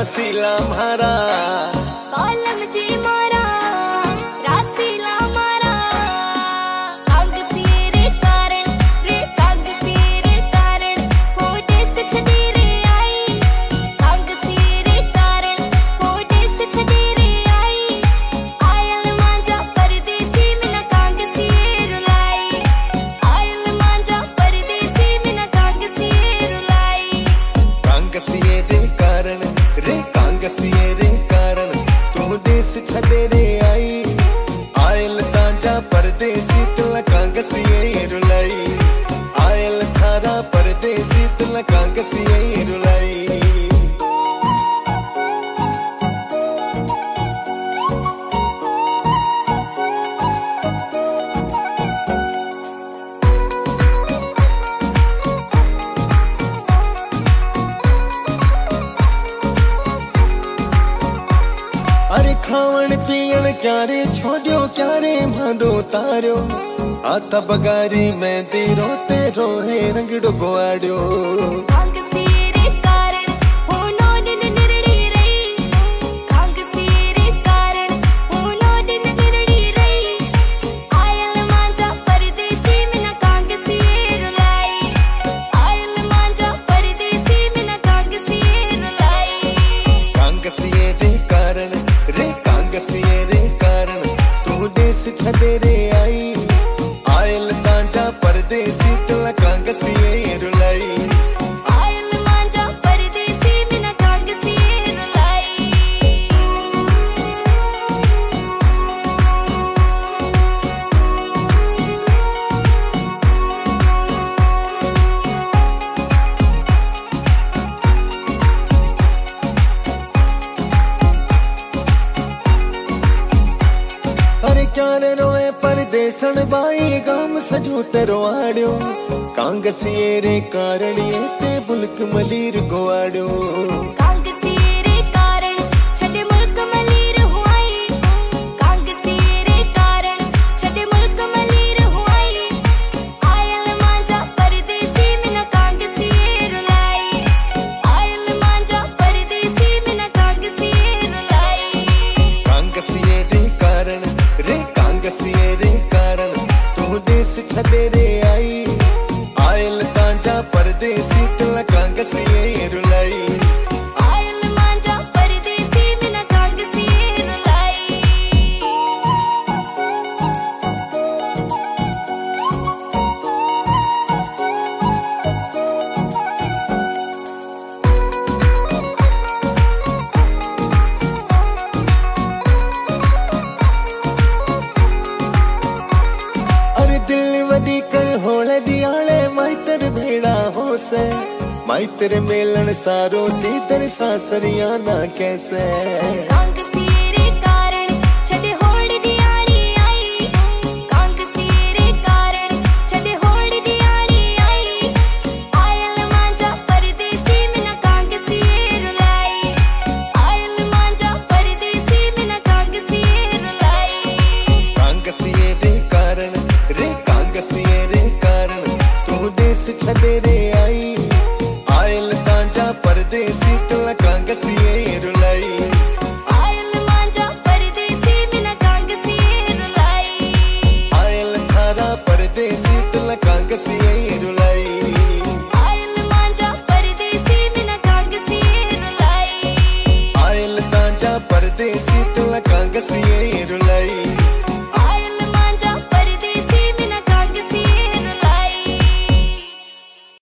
रासीला मारा कॉलम जी मारा रासीला मारा कांग सिरे कारण होठे से छदी रे आई कांग सिरे कारण होठे से छदी रे आई आयल मांजा परदेसी मिना कांग सिरे रुलाई आयल मांजा परदेसी मिना कांग सिरे रुलाई कांग सिरे कारण रे कांग सिरे कारण तू देश छदे रे आई आयल तांजा परदेसी तुला कांग सिरे रुलाई आयल थारा परदेसी तुला कांग सिरे रुलाई अरे खावण पीवण क्यारे छोड़ियो क्यारे मांडो तारियो आता बगारी मैं तेरो तेरो है रंगड़ो गुआड़ियो कांग सिरे कारण होनो दिन निरड़ी रही कांग सिरे कारण होनो दिन निरड़ी रही आयल मांजा परदेसी मिना कांग सिरे रुलाई आयल मांजा परदेसी मिना कांग सिरे रुलाई कांग सिरे कारण रे कांग सिरे कारण तू देश छदे रे आई आयल तांजा परदेसी तुला कांग सिरे रुलाई आयल मांजा परदेसी मिना कांग सिरे रुलाई अरे क्यारे रोए परदेसन बाई गाम सजो तेरो आड़ियो कांग सिरे कारण ये ते मुल्क मलीर गुआड़ियो कांग सिरे कारण छडे मुल्क मलीर हुआई कांग सिरे कारण छडे मुल्क मलीर हुआई आयल मांजा परदेसी मिना कांग सिरे रुलाई आयल मांजा परदेसी मिना कांग सिरे रुलाई कांग सिरे कारण रे कांग सिरे कारण तू देश छदे रे आई आयल तांजा परदेसी तुला कांग सिरे रुलाई आयल मांजा परदेसी मिना कांग सिरे रुलाई अरे दिल वदी कर होले दियाले माइतर भेड़ा हो से माइतर मेलन सारो सीतर सासरिया ना कैसे कांग